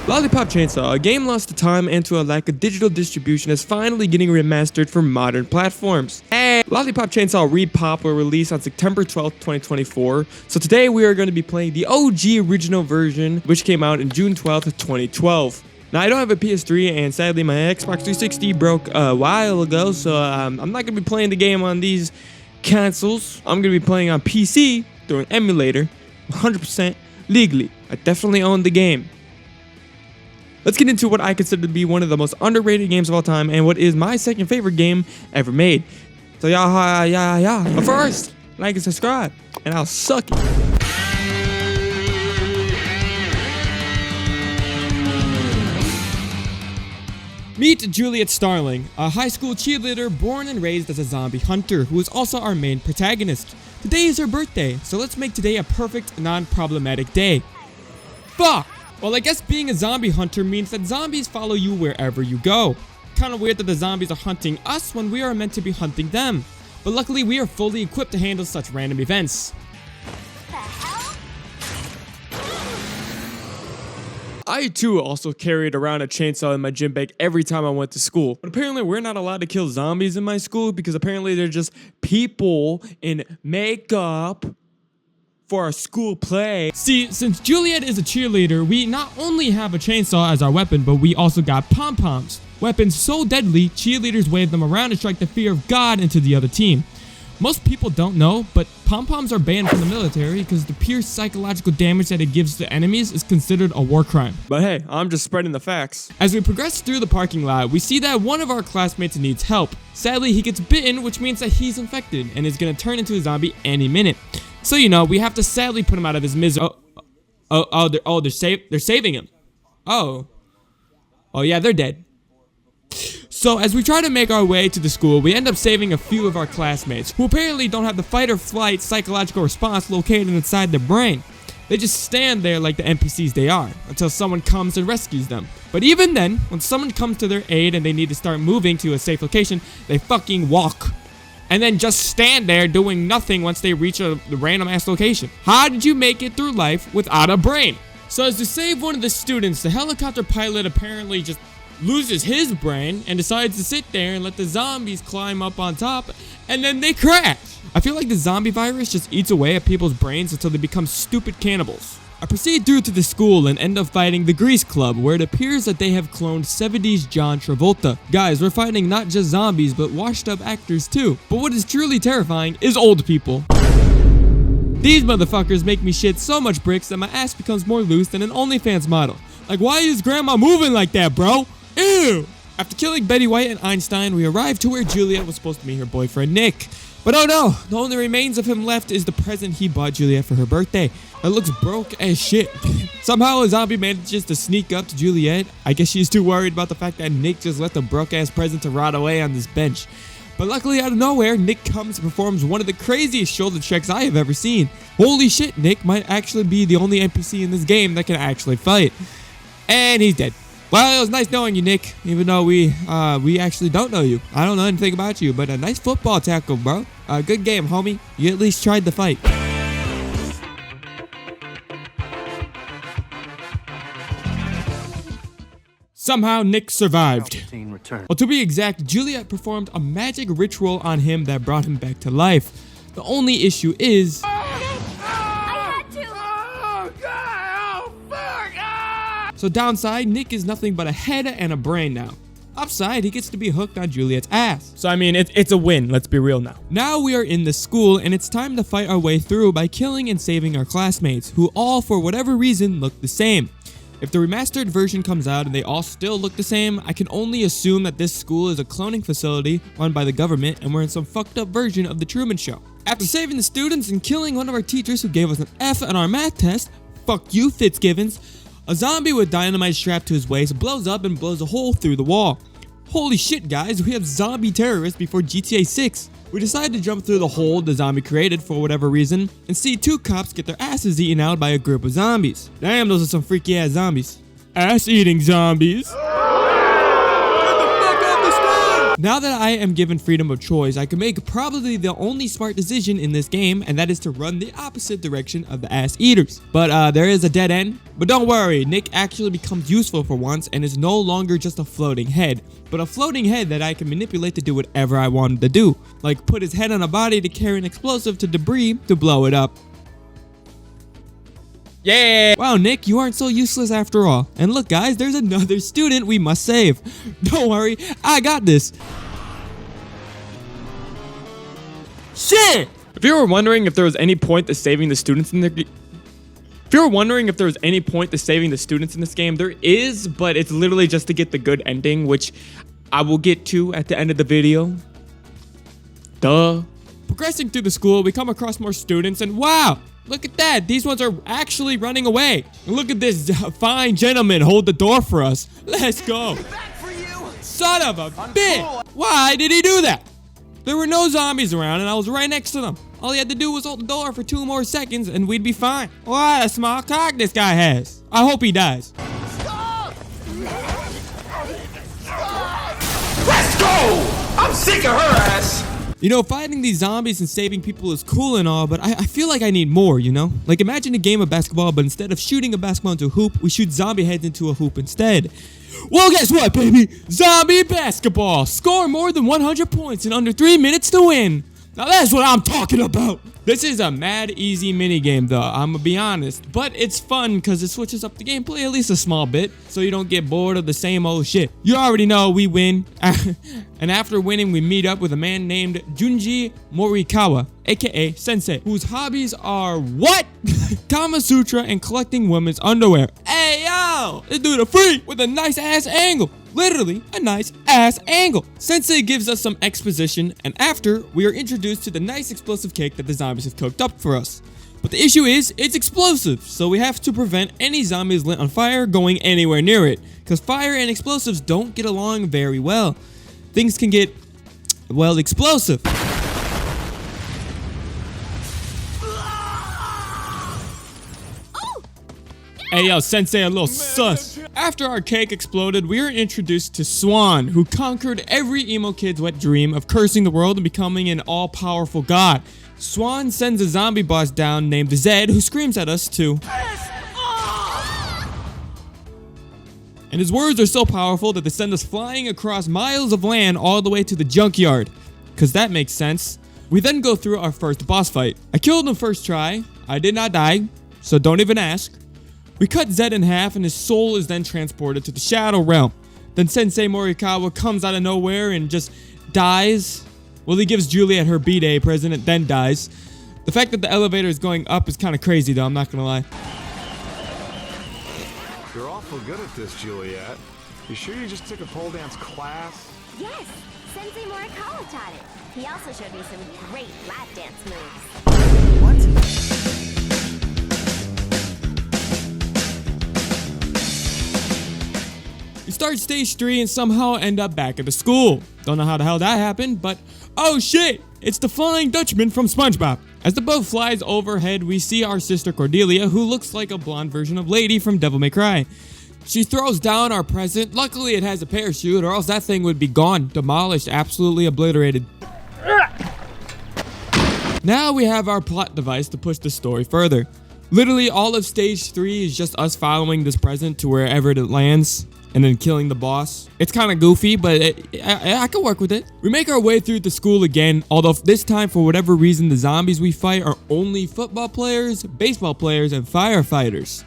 LOLLIPOP Chainsaw, a game lost to time and to a lack of digital distribution, is finally getting remastered for modern platforms. Hey! LOLLIPOP Chainsaw Repop will release on September 12th, 2024, so today we are going to be playing the OG original version, which came out in June 12th, 2012. Now, I don't have a PS3, and sadly my Xbox 360 broke a while ago, so I'm not going to be playing the game on these consoles. I'm going to be playing on PC through an emulator, 100% legally. I definitely own the game. Let's get into what I consider to be one of the most underrated games of all time and what is my second favorite game ever made. So yeah. But first, like and subscribe, and I'll suck it. Meet Juliet Starling, a high school cheerleader born and raised as a zombie hunter who is also our main protagonist. Today is her birthday, so let's make today a perfect, non-problematic day. Fuck! Well, I guess being a zombie hunter means that zombies follow you wherever you go. Kinda weird that the zombies are hunting us when we are meant to be hunting them. But luckily we are fully equipped to handle such random events. I too also carried around a chainsaw in my gym bag every time I went to school. But apparently we're not allowed to kill zombies in my school because apparently they're just people in makeup for our school play. See, since Juliet is a cheerleader, we not only have a chainsaw as our weapon, but we also got pom-poms. Weapons so deadly, cheerleaders wave them around to strike the fear of God into the other team. Most people don't know, but pom-poms are banned from the military because the pure psychological damage that it gives to enemies is considered a war crime. But hey, I'm just spreading the facts. As we progress through the parking lot, we see that one of our classmates needs help. Sadly, he gets bitten, which means that he's infected and is gonna turn into a zombie any minute. So, you know, we have to sadly put him out of his misery. They're saving him. Oh, yeah, they're dead. So, as we try to make our way to the school, we end up saving a few of our classmates, who apparently don't have the fight or flight psychological response located inside their brain. They just stand there like the NPCs they are, until someone comes and rescues them. But even then, when someone comes to their aid and they need to start moving to a safe location, they fucking walk. And then just stand there doing nothing once they reach a random ass location. How did you make it through life without a brain? So as to save one of the students, the helicopter pilot apparently just loses his brain and decides to sit there and let the zombies climb up on top, and then they crash. I feel like the zombie virus just eats away at people's brains until they become stupid cannibals. I proceed through to the school and end up fighting the Grease Club, where it appears that they have cloned 70s John Travolta. Guys, we're fighting not just zombies, but washed up actors too. But what is truly terrifying is old people. These motherfuckers make me shit so much bricks that my ass becomes more loose than an OnlyFans model. Like, why is grandma moving like that, bro? Ew! After killing Betty White and Einstein, we arrived to where Juliet was supposed to meet her boyfriend Nick. But oh no, the only remains of him left is the present he bought Juliet for her birthday. It looks broke as shit. Somehow a zombie manages to sneak up to Juliet. I guess she's too worried about the fact that Nick just let the broke ass present to rot away on this bench. But luckily out of nowhere, Nick comes and performs one of the craziest shoulder checks I have ever seen. Holy shit, Nick might actually be the only NPC in this game that can actually fight. And he's dead. Well, it was nice knowing you, Nick, even though we actually don't know you. I don't know anything about you, but a nice football tackle, bro. Good game, homie. You at least tried the fight. Somehow, Nick survived. Well, to be exact, Juliet performed a magic ritual on him that brought him back to life. The only issue is... So downside, Nick is nothing but a head and a brain now. Upside, he gets to be hooked on Juliet's ass. So I mean, it's a win, let's be real now. Now we are in the school and it's time to fight our way through by killing and saving our classmates, who all for whatever reason look the same. If the remastered version comes out and they all still look the same, I can only assume that this school is a cloning facility run by the government and we're in some fucked up version of the Truman Show. After saving the students and killing one of our teachers who gave us an F on our math test, fuck you Fitzgibbons, a zombie with dynamite strapped to his waist blows up and blows a hole through the wall. Holy shit, guys, we have zombie terrorists before GTA 6. We decide to jump through the hole the zombie created for whatever reason and see two cops get their asses eaten out by a group of zombies. Damn, those are some freaky ass zombies. Ass eating zombies. Get the fuck off the stage! Now that I am given freedom of choice, I can make probably the only smart decision in this game, and that is to run the opposite direction of the ass eaters. But there is a dead end. But don't worry, Nick actually becomes useful for once and is no longer just a floating head, but a floating head that I can manipulate to do whatever I want him to do, like put his head on a body to carry an explosive to debris to blow it up. Yeah! Wow, Nick, you aren't so useless after all. And look, guys, there's another student we must save. Don't worry, I got this. Shit! If you were wondering if there was any point to saving the students in the this game, there is, but it's literally just to get the good ending, which I will get to at the end of the video. Duh. Progressing through the school, we come across more students, and wow! Look at that! These ones are actually running away. And look at this fine gentleman hold the door for us. Let's go. Son of a bitch! Why did he do that? There were no zombies around and I was right next to them. All he had to do was hold the door for 2 more seconds and we'd be fine. What a small cock this guy has. I hope he dies. Stop! Let's go! I'm sick of her ass! You know, fighting these zombies and saving people is cool and all, but I feel like I need more, you know? Like, imagine a game of basketball, but instead of shooting a basketball into a hoop, we shoot zombie heads into a hoop instead. Well, guess what, baby? Zombie basketball! Score more than 100 points in under 3 minutes to win! Now that's what I'm talking about! This is a mad easy minigame though, I'm gonna be honest. But it's fun because it switches up the gameplay at least a small bit, so you don't get bored of the same old shit. You already know we win. And after winning, we meet up with a man named Junji Morikawa, aka Sensei, whose hobbies are what? Kama Sutra and collecting women's underwear. Hey yo! This dude a freak with a nice ass angle. Literally a nice ass angle. Sensei gives us some exposition, and after, we are introduced to the nice explosive cake that the zombies have cooked up for us. But the issue is, it's explosive, so we have to prevent any zombies lit on fire going anywhere near it, because fire and explosives don't get along very well. Things can get, well, explosive. Hey yo, Sensei a little sus. After our cake exploded, we were introduced to Swan, who conquered every emo kid's wet dream of cursing the world and becoming an all-powerful god. Swan sends a zombie boss down named Zed, who screams at us to... And his words are so powerful that they send us flying across miles of land all the way to the junkyard. Cause that makes sense. We then go through our first boss fight. I killed him first try. I did not die, so don't even ask. We cut Zed in half and his soul is then transported to the Shadow Realm. Then Sensei Morikawa comes out of nowhere and just dies. Well, he gives Juliet her B-Day present and then dies. The fact that the elevator is going up is kind of crazy though, I'm not gonna lie. You're awful good at this, Juliet. You sure you just took a pole dance class? Yes, Sensei Morikawa taught it. He also showed me some great lap dance moves. What? We start stage 3 and somehow end up back at the school. Don't know how the hell that happened, but oh shit! It's the Flying Dutchman from SpongeBob. As the boat flies overhead, we see our sister Cordelia, who looks like a blonde version of Lady from Devil May Cry. She throws down our present. Luckily it has a parachute, or else that thing would be gone, demolished, absolutely obliterated. Now we have our plot device to push the story further. Literally all of stage 3 is just us following this present to wherever it lands and then killing the boss. It's kind of goofy, but I can work with it. We make our way through the school again, although this time for whatever reason the zombies we fight are only football players, baseball players, and firefighters.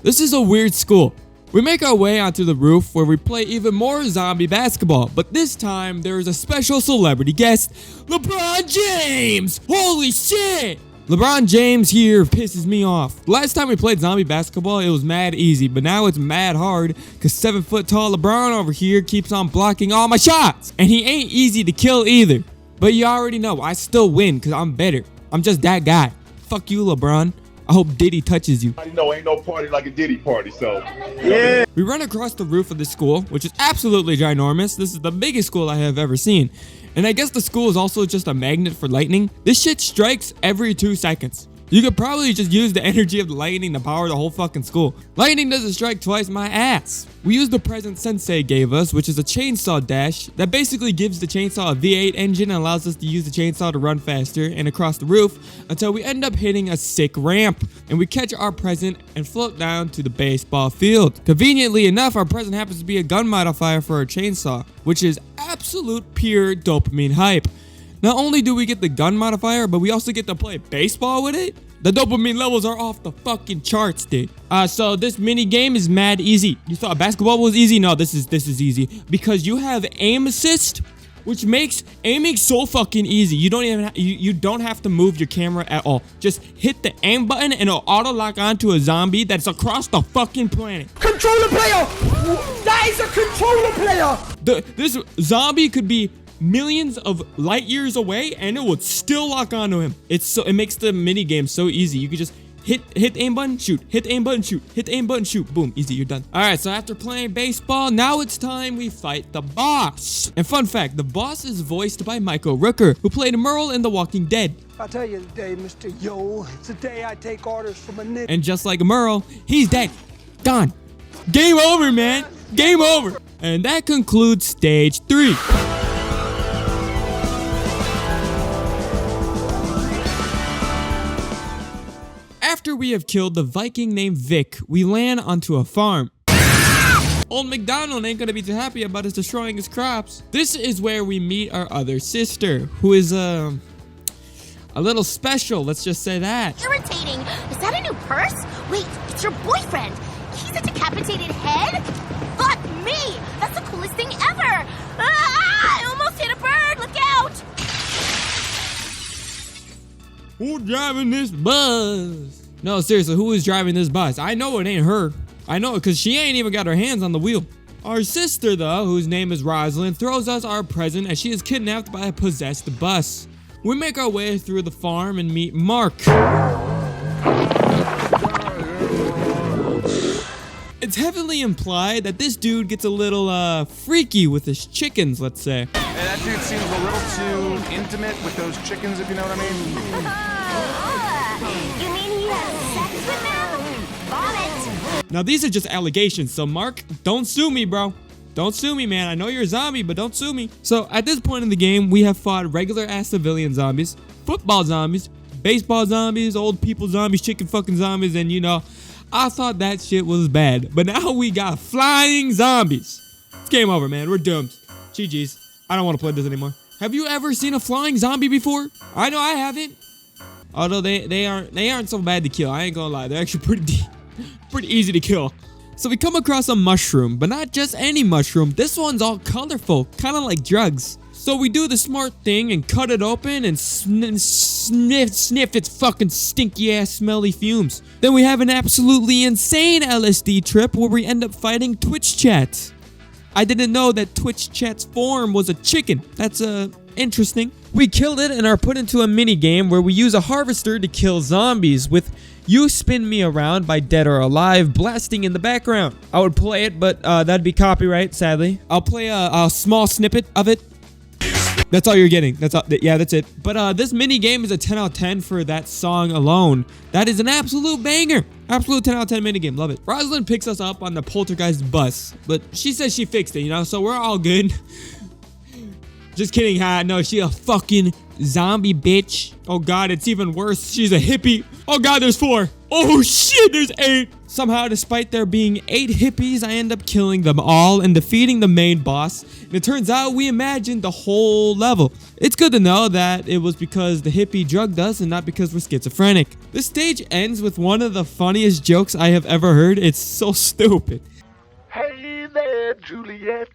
This is a weird school. We make our way onto the roof where we play even more zombie basketball, but this time there is a special celebrity guest, LeBron James! Holy shit! LeBron James here pisses me off. Last time we played zombie basketball, it was mad easy, but now it's mad hard because 7-foot tall LeBron over here keeps on blocking all my shots. And he ain't easy to kill either. But you already know, I still win because I'm better. I'm just that guy. Fuck you, LeBron. I hope Diddy touches you. I know ain't no party like a Diddy party, so. Yeah. We run across the roof of the school, which is absolutely ginormous. This is the biggest school I have ever seen. And I guess the school is also just a magnet for lightning. This shit strikes every 2 seconds. You could probably just use the energy of the lightning to power the whole fucking school. Lightning doesn't strike twice, my ass. We used the present Sensei gave us, which is a chainsaw dash that basically gives the chainsaw a V8 engine and allows us to use the chainsaw to run faster and across the roof until we end up hitting a sick ramp and we catch our present and float down to the baseball field. Conveniently enough, our present happens to be a gun modifier for our chainsaw, which is absolute pure dopamine hype. Not only do we get the gun modifier, but we also get to play baseball with it. The dopamine levels are off the fucking charts, dude. So this mini game is mad easy. You thought basketball was easy? No, this is easy because you have aim assist, which makes aiming so fucking easy. You don't even you don't have to move your camera at all. Just hit the aim button and it'll auto lock onto a zombie that's across the fucking planet. Controller player! That is a controller player! This zombie could be millions of light years away and it would still lock onto him. It makes the mini game so easy. You could just hit the aim button, shoot, hit the aim button, shoot, hit the aim button, shoot, boom, easy, you're done. All right, so after playing baseball, now it's time we fight the boss. And fun fact, the boss is voiced by Michael Rooker, who played Merle in The Walking Dead. I'll tell you today, Mr. Yo, it's the day I take orders from a nigga. And just like Merle, he's dead, gone. Game over, man, game over. And that concludes stage 3. After we have killed the Viking named Vic, we land onto a farm. Old MacDonald ain't gonna be too happy about us destroying his crops. This is where we meet our other sister, who is a little special, let's just say that. Irritating. Is that a new purse? Wait, it's your boyfriend. He's a decapitated head? Fuck me! That's the coolest thing ever! Ah, I almost hit a bird! Look out! Who's driving this bus? No, seriously, who is driving this bus? I know it ain't her. I know it because she ain't even got her hands on the wheel. Our sister, though, whose name is Rosalind, throws us our present as she is kidnapped by a possessed bus. We make our way through the farm and meet Mark. It's heavily implied that this dude gets a little freaky with his chickens, let's say. Hey, that dude seems a little too intimate with those chickens, if you know what I mean. You mean he has sex with them? Vomit! Now, these are just allegations, so Mark, don't sue me, bro. Don't sue me, man. I know you're a zombie, but don't sue me. So, at this point in the game, we have fought regular-ass civilian zombies, football zombies, baseball zombies, old people zombies, chicken fucking zombies, and you know, I thought that shit was bad. But now we got flying zombies. It's game over, man. We're doomed. GG's. I don't want to play this anymore. Have you ever seen a flying zombie before? I know I haven't. Although they aren't so bad to kill. I ain't gonna lie. They're actually pretty easy to kill. So we come across a mushroom, but not just any mushroom. This one's all colorful, kind of like drugs. So we do the smart thing and cut it open and sniff its fucking stinky ass smelly fumes. Then we have an absolutely insane LSD trip where we end up fighting Twitch Chat. I didn't know that Twitch Chat's form was a chicken. That's interesting. We killed it and are put into a mini game where we use a harvester to kill zombies with You Spin Me Around by Dead or Alive blasting in the background. I would play it, but that'd be copyright, sadly. I'll play a small snippet of it. That's all you're getting. That's all. Yeah, that's it. But this mini game is a 10 out of 10 for that song alone. That is an absolute banger. Absolute 10 out of 10 mini game. Love it. Rosalind picks us up on the poltergeist bus, but she says she fixed it, you know, so we're all good. Just kidding, huh? No, she a fucking zombie bitch. Oh god, it's even worse. She's a hippie. Oh god, there's 4. Oh shit, there's 8. Somehow, despite there being 8 hippies, I end up killing them all and defeating the main boss. And it turns out we imagined the whole level. It's good to know that it was because the hippie drugged us and not because we're schizophrenic. This stage ends with one of the funniest jokes I have ever heard. It's so stupid. Hey there, Juliet.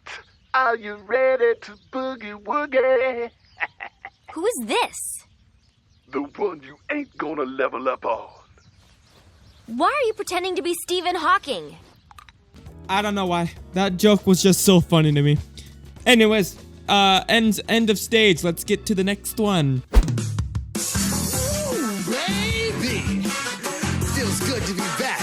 Are you ready to boogie woogie? Who is this? The one you ain't gonna level up on. Why are you pretending to be Stephen Hawking? I don't know why. That joke was just so funny to me. Anyways, end of stage. Let's get to the next one. Ooh, baby! Feels good to be back.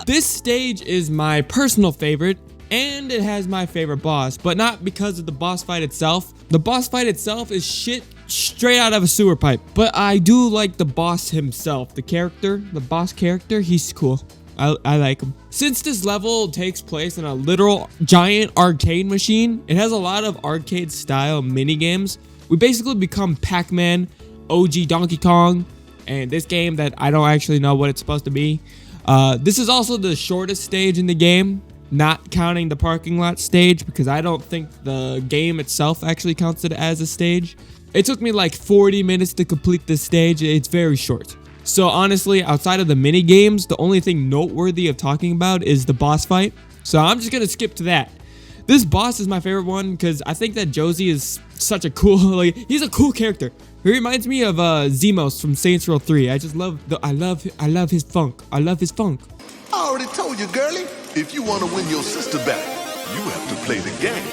This stage is my personal favorite, and it has my favorite boss, but not because of the boss fight itself. The boss fight itself is shit straight out of a sewer pipe. But I do like the boss himself, the boss character. He's cool. I like him. Since this level takes place in a literal giant arcade machine, it has a lot of arcade style mini games. We basically become Pac-Man, OG Donkey Kong, and this game that I don't actually know what it's supposed to be. This is also the shortest stage in the game, not counting the parking lot stage, because I don't think the game itself actually counts it as a stage. It took me like 40 minutes to complete this stage. It's very short. So honestly, outside of the mini games, the only thing noteworthy of talking about is the boss fight. So I'm just gonna skip to that. This boss is my favorite one because I think that Josie is such a cool, like, he's a cool character. He reminds me of Zemos from Saints Row 3. I just love I love his funk. I love his funk. I already told you, girlie, if you want to win your sister back, you have to play the game.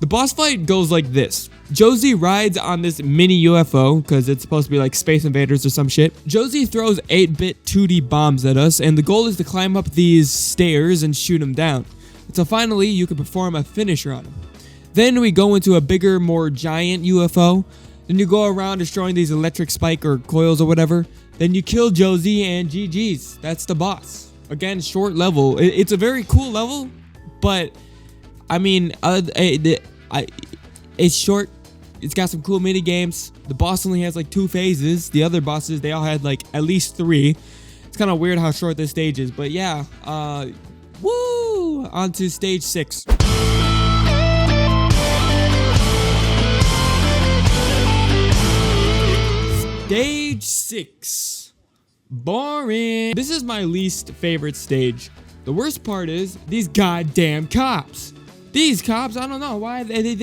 The boss fight goes like this. Josie rides on this mini UFO because it's supposed to be like Space Invaders or some shit. Josie throws 8-bit 2D bombs at us, and the goal is to climb up these stairs and shoot them down until finally you can perform a finisher on them. Then we go into a bigger, more giant UFO. Then you go around destroying these electric spike or coils or whatever. Then you kill Josie and GG's. That's the boss. Again, short level. It's a very cool level, but I mean, it's short. It's got some cool mini games. The boss only has like 2 phases. The other bosses, they all had like at least 3. It's kind of weird how short this stage is, but yeah. Woo! On to stage 6. Stage 6. Boring. This is my least favorite stage. The worst part is these goddamn cops. These cops, I don't know why they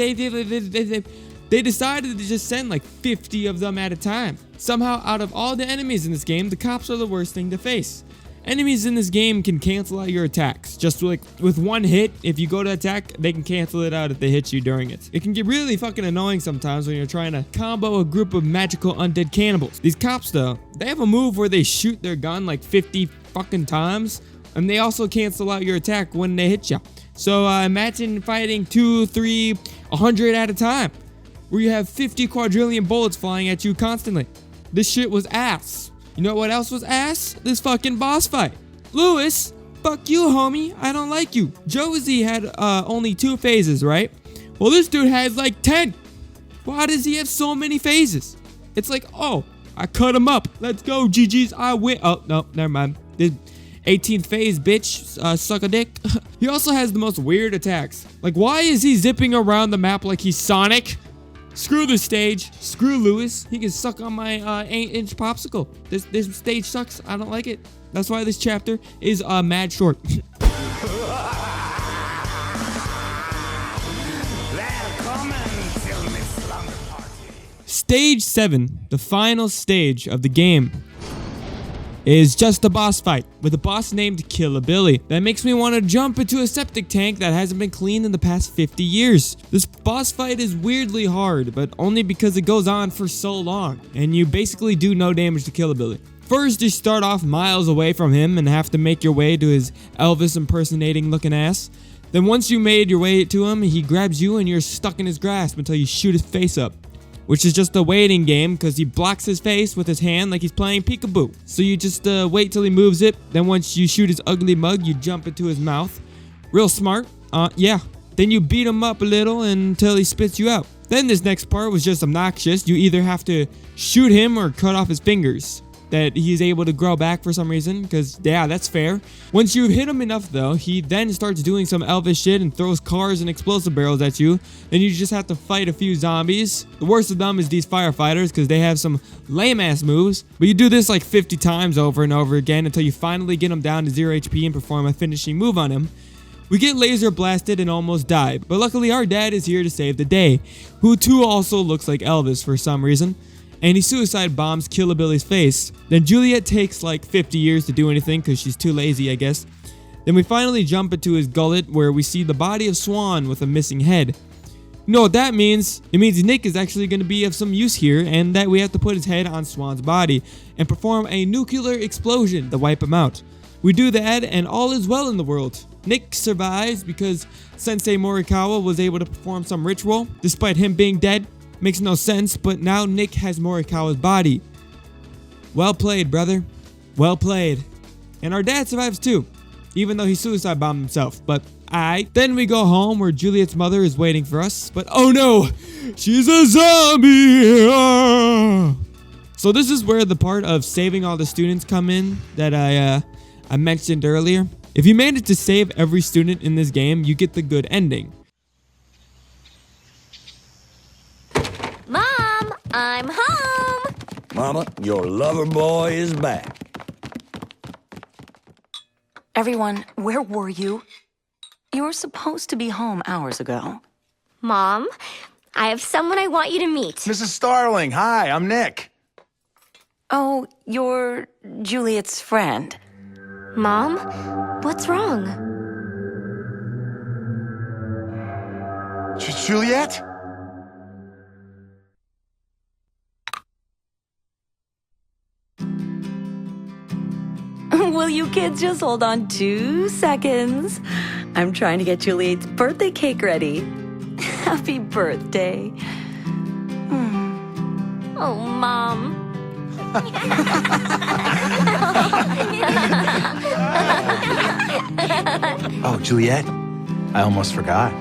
decided to just send like 50 of them at a time. Somehow, out of all the enemies in this game, the cops are the worst thing to face. Enemies in this game can cancel out your attacks. Just like with one hit, if you go to attack, they can cancel it out if they hit you during it. It can get really fucking annoying sometimes when you're trying to combo a group of magical undead cannibals. These cops though, they have a move where they shoot their gun like 50 fucking times, and they also cancel out your attack when they hit you. So imagine fighting 2, 3, 100 at a time, where you have 50 quadrillion bullets flying at you constantly. This shit was ass. You know what else was ass? This fucking boss fight. Lewis, fuck you, homie. I don't like you. Josie had only 2 phases, right? Well, this dude has like 10. Why does he have so many phases? It's like, oh, I cut him up. Let's go, GG's. I win. Oh, no, never mind. 18th phase, bitch. Suck a dick. He also has the most weird attacks. Like, why is he zipping around the map like he's Sonic? Screw this stage. Screw Lewis. He can suck on my 8-inch popsicle. This stage sucks. I don't like it. That's why this chapter is mad short. Stage 7, the final stage of the game, is just a boss fight with a boss named Killabilly. That makes me want to jump into a septic tank that hasn't been cleaned in the past 50 years. This boss fight is weirdly hard, but only because it goes on for so long, and you basically do no damage to Killabilly. First, you start off miles away from him and have to make your way to his Elvis impersonating looking ass. Then once you made your way to him, he grabs you and you're stuck in his grasp until you shoot his face up, which is just a waiting game because he blocks his face with his hand like he's playing peekaboo. So you just wait till he moves it. Then once you shoot his ugly mug, you jump into his mouth. Real smart. Yeah. Then you beat him up a little until he spits you out. Then this next part was just obnoxious. You either have to shoot him or cut off his fingers that he's able to grow back for some reason, because yeah, that's fair. Once you've hit him enough though, he then starts doing some Elvis shit and throws cars and explosive barrels at you. Then you just have to fight a few zombies. The worst of them is these firefighters because they have some lame ass moves, but you do this like 50 times over and over again until you finally get him down to 0 HP and perform a finishing move on him. We get laser blasted and almost die, but luckily our dad is here to save the day, who too also looks like Elvis for some reason. And he suicide bombs Killabilly's face. Then Juliet takes like 50 years to do anything because she's too lazy, I guess. Then we finally jump into his gullet where we see the body of Swan with a missing head. You know what that means? It means Nick is actually going to be of some use here, and that we have to put his head on Swan's body and perform a nuclear explosion to wipe him out. We do that, and all is well in the world. Nick survives because Sensei Morikawa was able to perform some ritual, despite him being dead. Makes no sense, but now Nick has Morikawa's body. Well played, brother. Well played. And our dad survives too, even though he suicide bombed himself, but aight. Then we go home where Juliet's mother is waiting for us, but oh no, she's a zombie. Ah. So this is where the part of saving all the students come in that I mentioned earlier. If you manage to save every student in this game, you get the good ending. Mom, I'm home. Mama, your lover boy is back. Everyone, where were you? You were supposed to be home hours ago. Mom, I have someone I want you to meet. Mrs. Starling, hi, I'm Nick. Oh, you're Juliet's friend. Mom, what's wrong? Juliet? Will you kids just hold on 2 seconds? I'm trying to get Juliet's birthday cake ready. Happy birthday. Oh, Mom. Oh, Juliet, I almost forgot.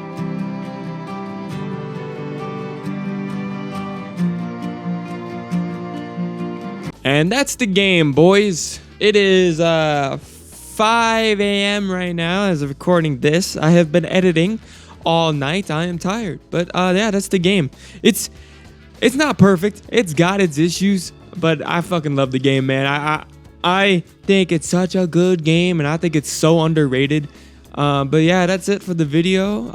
And that's the game, boys. It is 5 a.m. right now as of recording this. I have been editing all night. I am tired, but yeah, that's the game. It's not perfect. It's got its issues, but I fucking love the game, man. I think it's such a good game, and I think it's so underrated. But yeah, that's it for the video.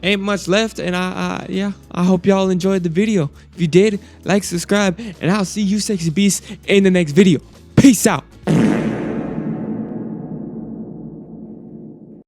Ain't much left, and I hope y'all enjoyed the video. If you did, like, subscribe, and I'll see you sexy beasts in the next video. Peace out.